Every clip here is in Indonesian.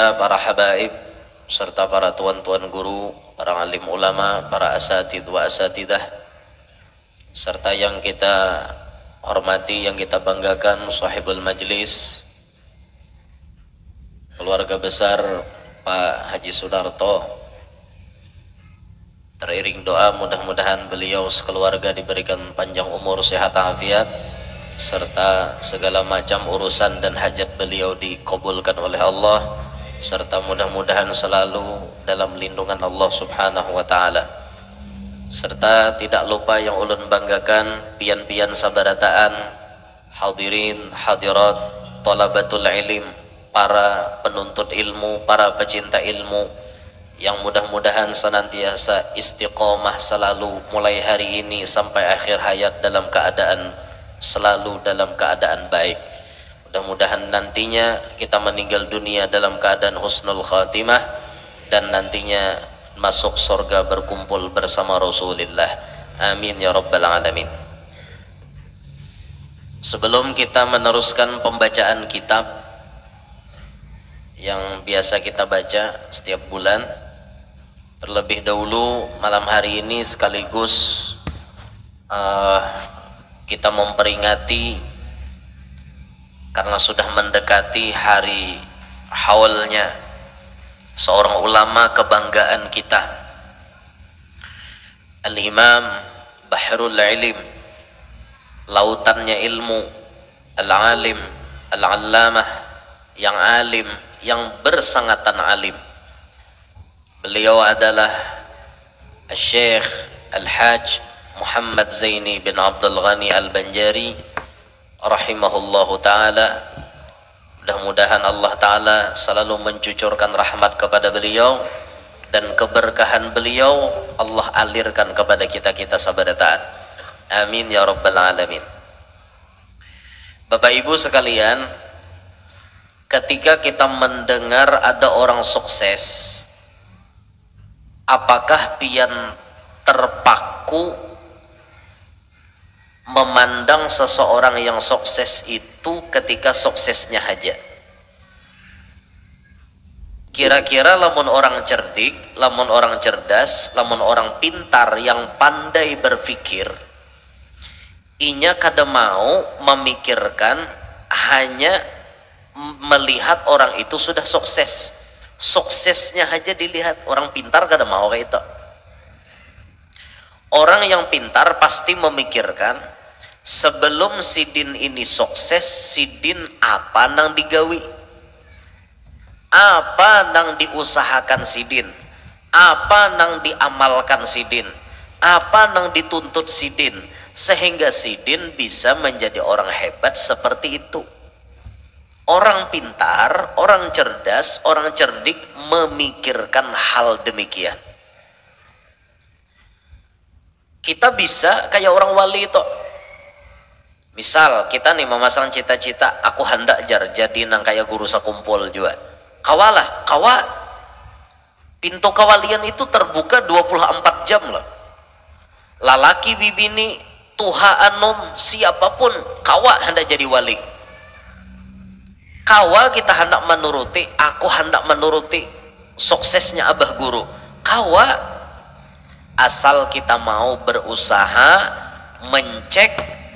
Alhamdulillah, para habaib serta para tuan-tuan guru, para alim ulama, para asatidz wa asatidah, serta yang kita hormati, yang kita banggakan, sahibul majlis, keluarga besar Pak Haji Sudarto. Teriring doa mudah-mudahan beliau sekeluarga diberikan panjang umur, sehat afiat, serta segala macam urusan dan hajat beliau dikabulkan oleh Allah, serta mudah-mudahan selalu dalam lindungan Allah subhanahu wa ta'ala. Serta tidak lupa yang ulun banggakan pian-pian sabarataan, hadirin hadirat, talabatul ilim, para penuntut ilmu, para pecinta ilmu, yang mudah-mudahan senantiasa istiqomah selalu mulai hari ini sampai akhir hayat dalam keadaan selalu dalam keadaan baik. Mudah-mudahan nantinya kita meninggal dunia dalam keadaan husnul khatimah dan nantinya masuk surga berkumpul bersama Rasulullah. Amin ya rabbal alamin. Sebelum kita meneruskan pembacaan kitab yang biasa kita baca setiap bulan, terlebih dahulu malam hari ini sekaligus kita memperingati karena sudah mendekati hari haulnya seorang ulama kebanggaan kita, Al-Imam Bahrul Ilim, lautannya ilmu, Al-Alim, Al-Allamah, yang alim, yang bersangatan alim. Beliau adalah Al-Syekh Al-Hajj Muhammad Zaini bin Abdul Ghani Al-Banjari rahimahullahu ta'ala. Mudah-mudahan Allah ta'ala selalu mencucurkan rahmat kepada beliau dan keberkahan beliau Allah alirkan kepada kita-kita sabarataan. Amin ya rabbal alamin. Bapak ibu sekalian, ketika kita mendengar ada orang sukses, apakah pian terpaku memandang seseorang yang sukses itu ketika suksesnya aja? Kira-kira lamun orang cerdik, lamun orang cerdas, lamun orang pintar yang pandai berpikir, inya kada mau memikirkan hanya melihat orang itu sudah sukses, suksesnya aja dilihat. Orang pintar kada mau kayak itu. Orang yang pintar pasti memikirkan, sebelum sidin ini sukses, sidin apa nang digawi, apa nang diusahakan sidin, apa nang diamalkan sidin, apa nang dituntut sidin, sehingga sidin bisa menjadi orang hebat seperti itu. Orang pintar, orang cerdas, orang cerdik memikirkan hal demikian. Kita bisa kayak orang wali itu. Misal kita nih memasang cita-cita, aku hendak jadi nang kayak guru sakumpul juga. Kawalah, kawa. Pintu kawalian itu terbuka 24 jam loh. Lalaki bibini, tuha anom, siapapun, kawa hendak jadi wali. Kawa kita hendak menuruti, aku hendak menuruti suksesnya abah guru. Kawa, asal kita mau berusaha mencek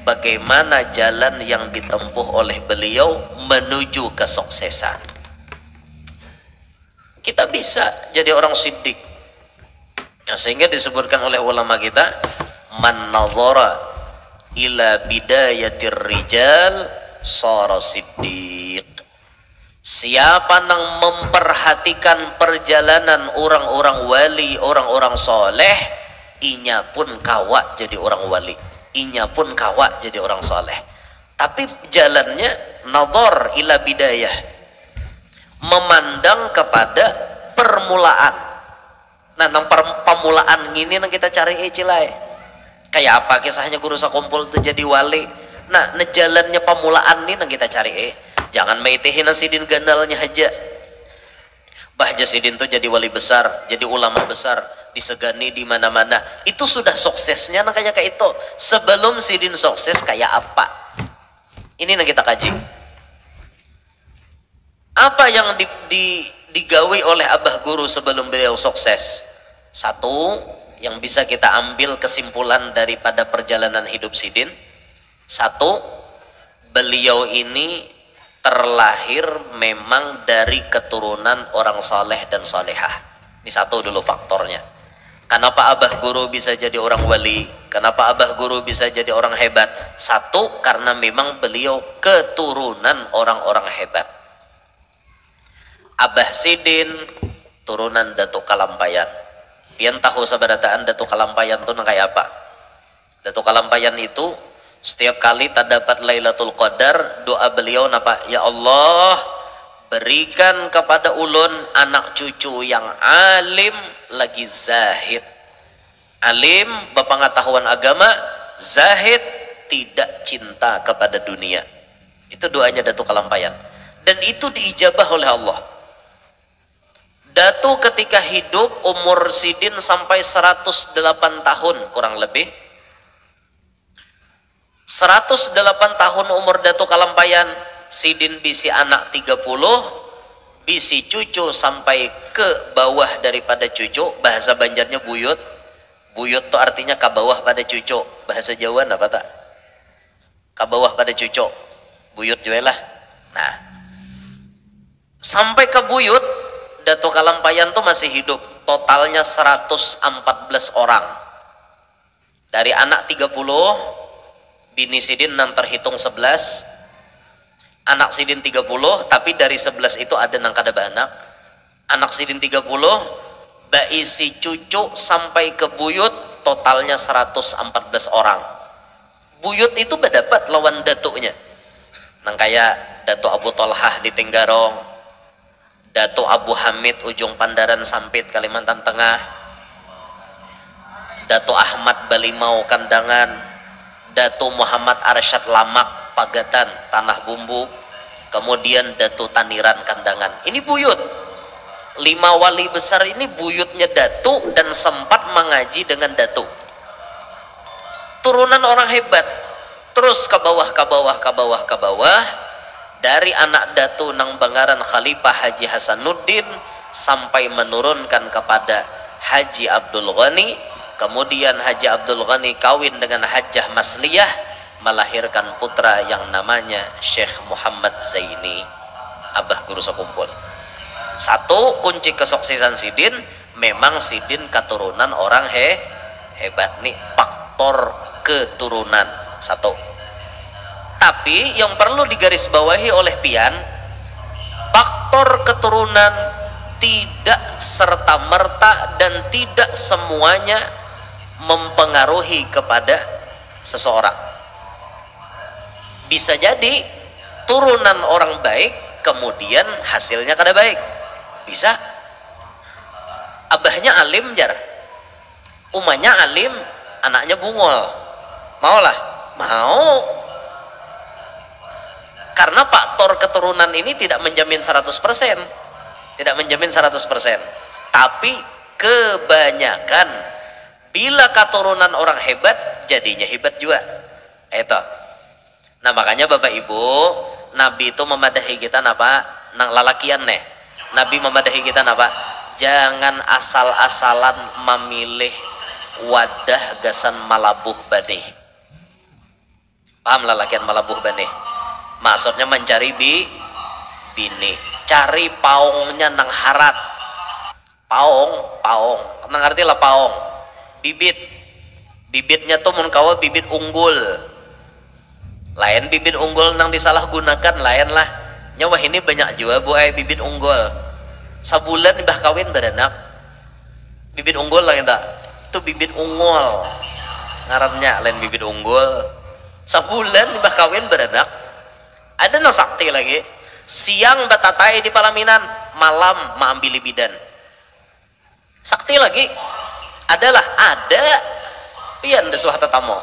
bagaimana jalan yang ditempuh oleh beliau menuju kesuksesan. Kita bisa jadi orang siddiq, sehingga disebutkan oleh ulama kita, man nadhara ila bidayatir rijal sara siddiq. Siapa yang memperhatikan perjalanan orang-orang wali, orang-orang soleh, inya pun kawa jadi orang wali, inya pun kawa jadi orang soleh. Tapi jalannya nadhar ila bidayah, memandang kepada permulaan. Nah, nang permulaan ini nang kita cari cilai. Kayak apa kisahnya guru sakumpul itu jadi wali? Nah, jalannya permulaan ini nang kita cari. Jangan maitihin sidin gandalnya aja. Bahja sidin tuh jadi wali besar, jadi ulama besar, disegani di mana-mana. Itu sudah suksesnya nang kayak itu. Sebelum sidin sukses kayak apa? Ini yang kita kaji. Apa yang digawi oleh Abah Guru sebelum beliau sukses. Satu yang bisa kita ambil kesimpulan daripada perjalanan hidup Sidin, satu, beliau ini terlahir memang dari keturunan orang saleh dan salehah. Ini satu dulu faktornya. Kenapa Abah Guru bisa jadi orang wali? Kenapa Abah Guru bisa jadi orang hebat? Satu, karena memang beliau keturunan orang-orang hebat. Abah Sidin turunan Datuk Kalampayan. Pian tahu sabarataan Datuk Kalampayan itu kayak apa? Datuk Kalampayan itu setiap kali terdapat Lailatul Qadar, doa beliau napa? Ya Allah, berikan kepada ulun anak cucu yang alim lagi zahid. Alim berpengetahuan agama, zahid tidak cinta kepada dunia. Itu doanya Datuk Kalampayan. Dan itu diijabah oleh Allah. Datu ketika hidup umur Sidin sampai 108 tahun kurang lebih. 108 tahun umur Datuk Kalampayan, Sidin bisi anak 30, bisi cucu sampai ke bawah daripada cucu. Bahasa Banjarnya buyut. Buyut itu artinya ke bawah pada cucu. Bahasa Jawa apa tak? Ke bawah pada cucu. Buyut juga lah. Nah, sampai ke buyut Datuk Kalampayan tuh masih hidup. Totalnya 114 orang. Dari anak 30, bini Sidin nang terhitung 11, anak Sidin 30, tapi dari 11 itu ada nang kada anak. Anak Sidin 30, baisi cucu sampai ke buyut totalnya 114 orang. Buyut itu berdapat lawan datuknya. Nang kayak Datuk Abu Tolhah di Tenggarong, Datuk Abu Hamid Ujung Pandaran Sampit Kalimantan Tengah, Datuk Ahmad Balimau Kandangan, Datuk Muhammad Arsyad Lamak Pagatan Tanah Bumbu, kemudian Datuk Taniran Kandangan. Ini buyut. 5 wali besar ini buyutnya Datuk dan sempat mengaji dengan Datuk. Turunan orang hebat. Terus ke bawah, ke bawah, ke bawah, ke bawah. Dari anak Datu nang Bangaran Khalifah Haji Hasanuddin sampai menurunkan kepada Haji Abdul Ghani. Kemudian Haji Abdul Ghani kawin dengan Hajjah Masliyah, melahirkan putra yang namanya Syekh Muhammad Zaini. Abah Guru sekumpul. Satu, kunci kesuksesan Sidin, memang Sidin keturunan orang hebat. Nih faktor keturunan. Satu. Tapi yang perlu digarisbawahi oleh pian, faktor keturunan tidak serta-merta dan tidak semuanya mempengaruhi kepada seseorang. Bisa jadi turunan orang baik kemudian hasilnya kada baik. Bisa. Abahnya alim jar, umahnya alim, anaknya bungol. Maulah? Mau. Karena faktor keturunan ini tidak menjamin 100%. Tidak menjamin 100%. Tapi kebanyakan bila keturunan orang hebat, jadinya hebat juga. Itu. Nah, makanya Bapak Ibu, Nabi itu memadahi kita napa? Nang lalakian nih. Nabi memadahi kita napa? Jangan asal-asalan memilih wadah gasan malabuh badih. Paham lalakian malabuh badih? Maksudnya mencari bini, cari paungnya nang harat. Paung, nang ngerti lah paung. Bibitnya tuh mun kawa bibit unggul. Lain bibit unggul nang disalahgunakan, lain lah. Nyawa ini banyak juga bibit unggul. Sabulan bah kawin beranak. Bibit unggul lah kita. Itu bibit unggul. Ngarannya lain bibit unggul. Sabulan bah kawin beranak. Ada nang sakti lagi, siang batatai di palaminan, malam maambili bidan. Sakti lagi, ada pian desuah tetamo.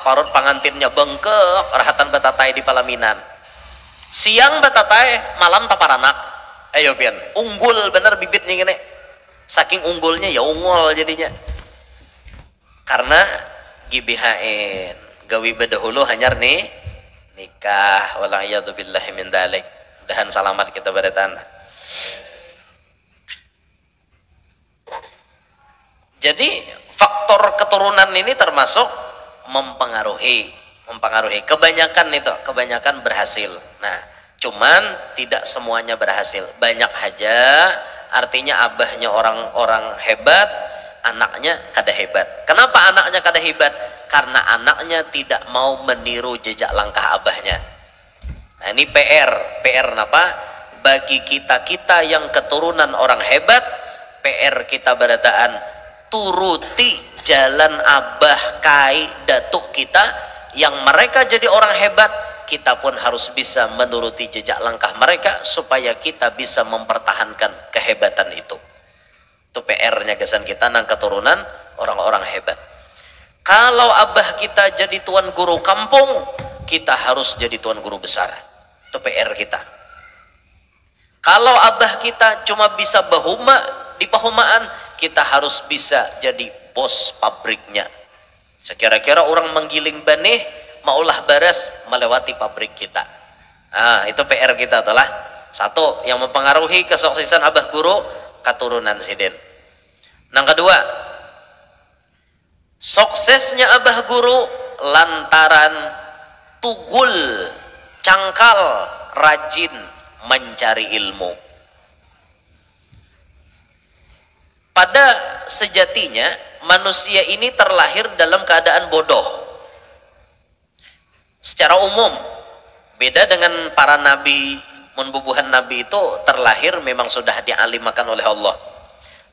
Parut pangantinnya bengkek, rahatan batatai di palaminan. Siang batatai, malam taparanak. Ayo pian, unggul bener bibitnya gini. Saking unggulnya ya unggul jadinya. Karena GBHN, gawi bedahulu hanyar nih nikah, wala'iyadu billahi min dalik. mudah-mudahan selamat kita beretan. Jadi faktor keturunan ini termasuk mempengaruhi kebanyakan berhasil. Nah, cuman tidak semuanya berhasil. Banyak aja, artinya abahnya orang-orang hebat, anaknya kada hebat. Kenapa anaknya kada hebat? Karena anaknya tidak mau meniru jejak langkah abahnya. Nah, ini PR apa? Bagi kita yang keturunan orang hebat, PR kita berataan turuti jalan abah kai datuk kita yang mereka jadi orang hebat. Kita pun harus bisa menuruti jejak langkah mereka supaya kita bisa mempertahankan kehebatan itu. Itu PR-nya kesan kita nang keturunan orang-orang hebat. Kalau abah kita jadi tuan guru kampung, kita harus jadi tuan guru besar. Itu PR kita. Kalau abah kita cuma bisa bahuma di pahumaan, kita harus bisa jadi bos pabriknya. Sekira-kira orang menggiling benih, maulah beres melewati pabrik kita. Nah, itu PR kita telah. Satu, yang mempengaruhi kesuksesan abah guru, keturunan siden. Yang kedua, suksesnya abah guru lantaran tugul, cangkal, rajin mencari ilmu. Pada sejatinya manusia ini terlahir dalam keadaan bodoh secara umum. Beda dengan para nabi, munbubuhan nabi itu terlahir memang sudah dialimakan oleh Allah.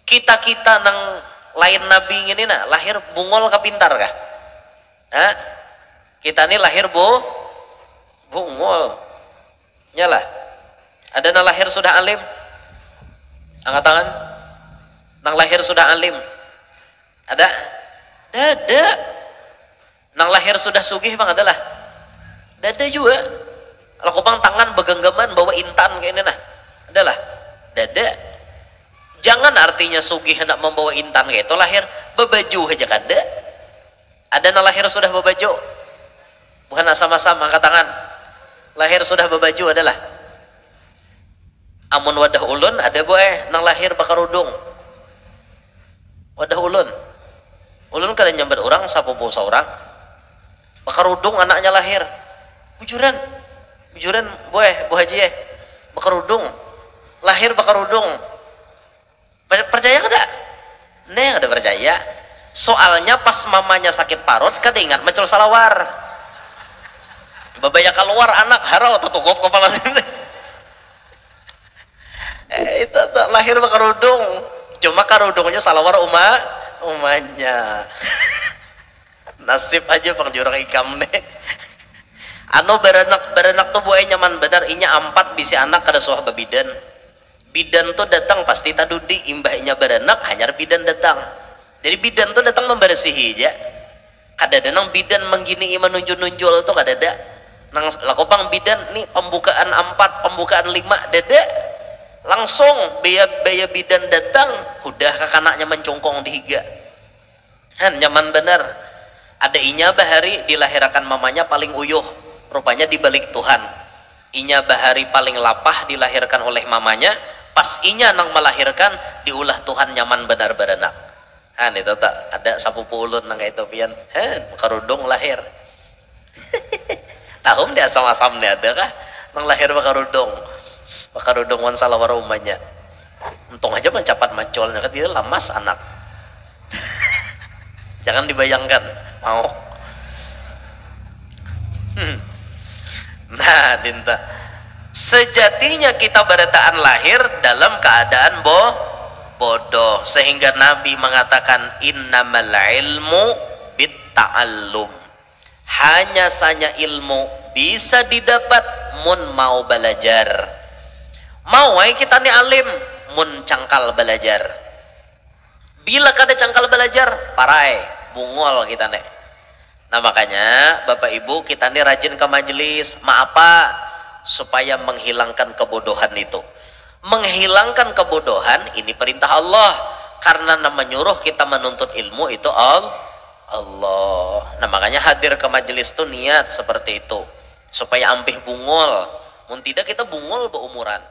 Kita nang lain nabi ini nah lahir bungol kapintar kah? Hah? Kita ini lahir bungol nyalah. Ada nang lahir sudah alim? Angkat tangan. Nang lahir sudah alim ada? Dada. Nang lahir sudah sugih bang adalah? Dada juga. Kalau kupang tangan begenggaman bawa intan kayak ini nah adalah? Dada. Jangan artinya sugih hendak membawa intan kayak itu lahir bebaju aja kada. Ada nang lahir sudah bebaju? Bukan sama-sama angkat tangan. Lahir sudah bebaju adalah? Amun wadah ulun ada boy nang lahir bakarudung. Wadah ulun kada nyambat orang sapopo seorang bakarudung anaknya lahir bujuran boy bu haji bakarudung lahir bakarudung. Percaya kada? Neng ada percaya. Soalnya pas mamanya sakit parut kada ingat mencul salawar babaya keluar anak harau tutup kepala sini. Itu lahir bakarudung. Cuma karudungnya salawar umanya. Nasib aja bang jurang ikam nih. Anu beranak tuh buaya nyaman benar. Inya 4 bisi anak kada suah babidan. Bidan tuh datang pasti tadudi imbahnya beranak hanyar bidan datang. Jadi bidan tuh datang membersihi aja. Kada ada nang bidan menggini menunjul tuh kada ada. Nang lakopang bidan nih pembukaan 4 pembukaan 5 dada. Langsung baya bidan datang udah kakanaknya mencongkong di higa nyaman bener. Ada inya bahari dilahirkan mamanya paling uyuh rupanya dibalik Tuhan. Inya bahari paling lapah dilahirkan oleh mamanya, pas inya nang melahirkan diulah Tuhan nyaman benar beranak. Itu tak ada sapupu ulun nang kayak itu pian kerudung lahir. Tahu dia asam-asam nih ada kah nang lahir bakarudung wan salawar umanya. Untung aja mencapat mancolnya kan dia lamas anak. Jangan dibayangkan mau. Nah dinta sejatinya kita berataan lahir dalam keadaan bodoh sehingga Nabi mengatakan innamal ilmu bitta'allum. Hanya saja ilmu bisa didapat mun mau belajar. Mau kita nih alim mun cangkal belajar. Bila kada cangkal belajar parai bungol kita nih. Nah makanya Bapak Ibu kita nih rajin ke majelis. Apa? Supaya menghilangkan kebodohan itu. Menghilangkan kebodohan ini perintah Allah. Karena menyuruh kita menuntut ilmu itu Allah. Nah makanya hadir ke majelis tuh niat seperti itu. Supaya ampih bungol. mun tidak kita bungul beumuran.